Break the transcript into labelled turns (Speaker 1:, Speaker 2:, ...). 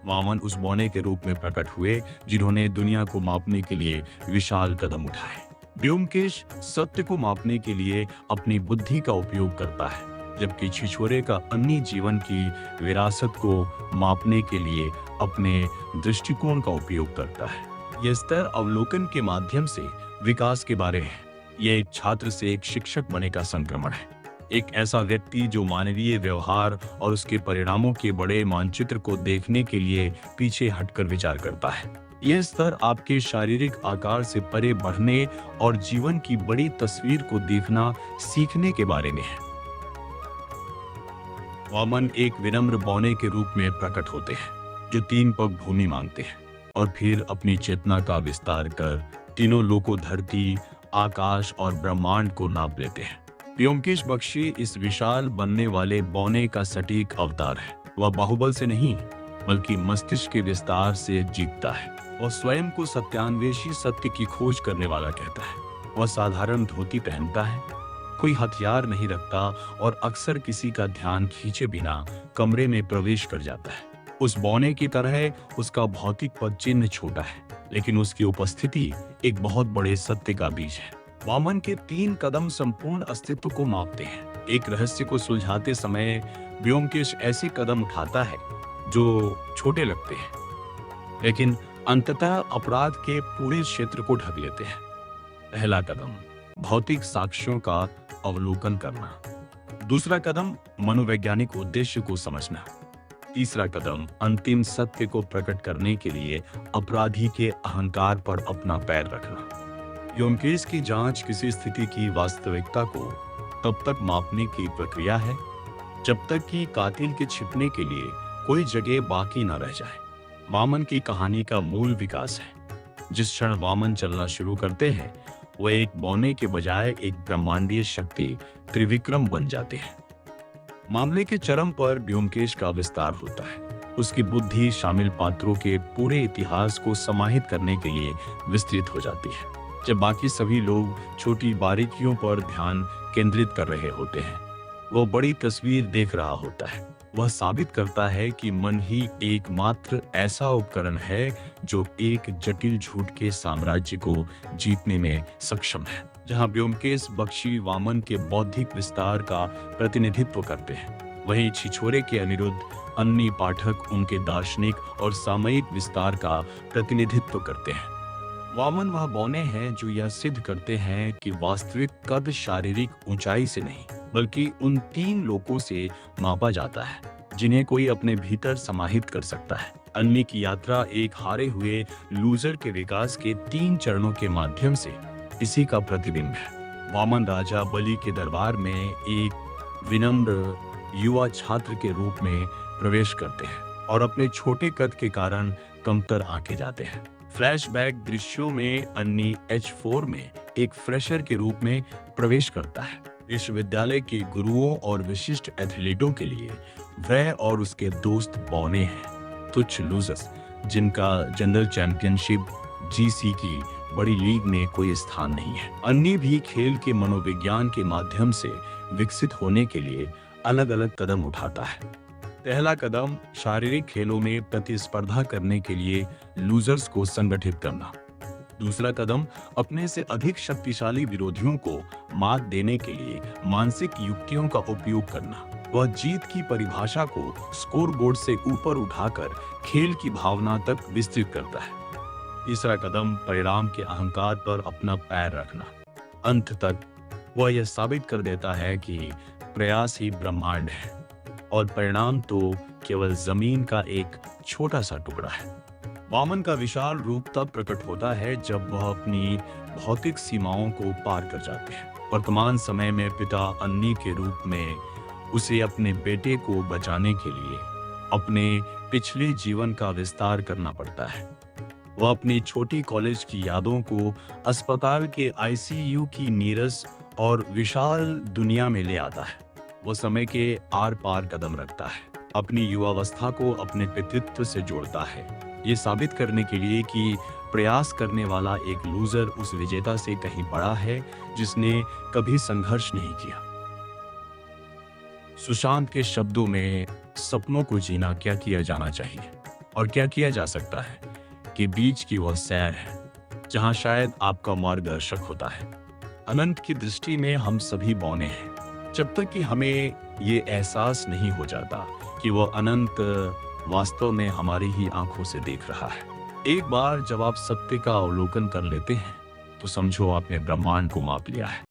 Speaker 1: वामन उस बौने के रूप में प्रकट हुए जिन्होंने दुनिया को मापने के लिए विशाल कदम उठाए। ब्योमकेश सत्य को मापने के लिए अपनी बुद्धि का उपयोग करता है, जबकि छिछोरे का अन्य जीवन की विरासत को मापने के लिए अपने दृष्टिकोण का उपयोग करता है। यह स्तर अवलोकन के माध्यम से विकास के बारे है। यह एक छात्र से एक शिक्षक बने का संक्रमण है। एक ऐसा व्यक्ति जो मानवीय व्यवहार और उसके परिणामों के बड़े मानचित्र को देखने के लिए पीछे हटकर विचार करता है। यह स्तर आपके शारीरिक आकार से परे बढ़ने और जीवन की बड़ी तस्वीर को देखना सीखने के बारे में है। वामन एक विनम्र बौने के रूप में प्रकट होते हैं जो 3 पग भूमि मांगते हैं और फिर अपनी चेतना का विस्तार कर तीनों लोकों, धरती, आकाश और ब्रह्मांड को नाप लेते हैं। ब्योमकेश बख्शी इस विशाल बनने वाले बौने का सटीक अवतार है। वह बाहुबल से नहीं बल्कि मस्तिष्क के विस्तार से जीतता है। वह स्वयं को सत्यान्वेषी सत्य की खोज करने वाला कहता है। वह साधारण धोती पहनता है, कोई हथियार नहीं रखता और अक्सर किसी का ध्यान खींचे बिना कमरे में प्रवेश कर जाता है। उस बौने की तरह उसका भौतिक पद चिन्ह छोटा है, लेकिन उसकी उपस्थिति एक बहुत बड़े सत्य का बीज है। वामन के 3 कदम संपूर्ण अस्तित्व को मापते हैं। एक रहस्य को सुलझाते समय ब्योमकेश ऐसे कदम उठाता है जो छोटे लगते हैं, लेकिन अंततः अपराध के पूरे क्षेत्र को ढक लेते हैं। पहला कदम भौतिक साक्ष्यों का अवलोकन करना। दूसरा कदम मनोवैज्ञानिक उद्देश्य को समझना। तीसरा कदम अंतिम सत्य को प्रकट करने के लिए अपराधी के अहंकार पर अपना पैर रखना। ब्योमकेश की जांच किसी स्थिति की वास्तविकता को तब तक मापने की प्रक्रिया है जब तक कि कातिल के छिपने के लिए कोई जगह बाकी न रह जाए। वामन की कहानी का मूल विकास है। जिस क्षण वामन चलना शुरू करते हैं, वह एक बौने के बजाय एक ब्रह्मांडीय शक्ति त्रिविक्रम बन जाते हैं। मामले के चरम पर ब्योमकेश का विस्तार होता है। उसकी बुद्धि शामिल पात्रों के पूरे इतिहास को समाहित करने के लिए विस्तृत हो जाती है। जब बाकी सभी लोग छोटी बारीकियों पर ध्यान केंद्रित कर रहे होते हैं, वो बड़ी तस्वीर देख रहा होता है। वह साबित करता है कि मन ही एकमात्र ऐसा उपकरण है जो एक जटिल झूठ के साम्राज्य को जीतने में सक्षम है। जहां ब्योमकेश बख्शी वामन के बौद्धिक विस्तार का प्रतिनिधित्व करते हैं, वहीं छिछोरे के अनिरुद्ध अन्य पाठक उनके दार्शनिक और सामयिक विस्तार का प्रतिनिधित्व करते हैं। वामन वह बौने हैं जो यह सिद्ध करते हैं कि वास्तविक कद शारीरिक ऊंचाई से नहीं बल्कि उन 3 लोकों से मापा जाता है जिन्हें कोई अपने भीतर समाहित कर सकता है। अन्य की यात्रा एक हारे हुए लूजर के विकास के 3 चरणों के माध्यम से इसी का प्रतिबिंब है। वामन राजा बलि के दरबार में एक विनम्र युवा छात्र के रूप में प्रवेश करते हैं और अपने छोटे कद के कारण कमतर आंके जाते हैं। फ्लैशबैक दृश्यों में अन्नी H4 में एक फ्रेशर के रूप में प्रवेश करता है। विश्वविद्यालय के गुरुओं और विशिष्ट एथलीटों के लिए वह और उसके दोस्त बौने हैं, तुच्छ लूजर्स जिनका जनरल चैंपियनशिप GC की बड़ी लीग में कोई स्थान नहीं है। अन्य भी खेल के मनोविज्ञान के माध्यम से विकसित होने के लिए अलग अलग कदम उठाता है। पहला कदम शारीरिक खेलों में प्रतिस्पर्धा करने के लिए लूजर्स को संगठित करना। दूसरा कदम अपने से अधिक शक्तिशाली विरोधियों को मात देने के लिए मानसिक युक्तियों का उपयोग करना। वह जीत की परिभाषा को स्कोरबोर्ड से ऊपर उठाकर खेल की भावना तक विस्तृत करता है। तीसरा कदम परिणाम के अहंकार पर अपना पैर रखना। अंत तक वह यह साबित कर देता है कि प्रयास ही ब्रह्मांड है और परिणाम तो केवल जमीन का एक छोटा सा टुकड़ा है। वामन का विशाल रूप तब प्रकट होता है जब वह अपनी भौतिक सीमाओं को पार कर जाते हैं। वर्तमान समय में पिता अन्नी के रूप में उसे अपने बेटे को बचाने के लिए अपने पिछले जीवन का विस्तार करना पड़ता है। वह अपनी छोटी कॉलेज की यादों को अस्पताल के ICU की नीरस और विशाल दुनिया में ले आता है। वो समय के आर पार कदम रखता है, अपनी युवावस्था को अपने पितृत्व से जोड़ता है, ये साबित करने के लिए कि प्रयास करने वाला एक लूजर उस विजेता से कहीं बड़ा है जिसने कभी संघर्ष नहीं किया। सुशांत के शब्दों में सपनों को जीना क्या किया जाना चाहिए। और क्या किया जा सकता है कि बीच की वह सैर है जहां शायद आपका मार्गदर्शक होता है। अनंत की दृष्टि में हम सभी बौने हैं जब तक कि हमें ये एहसास नहीं हो जाता कि वह अनंत वास्तव में हमारी ही आंखों से देख रहा है। एक बार जब आप सत्य का अवलोकन कर लेते हैं तो समझो आपने ब्रह्मांड को माप लिया है।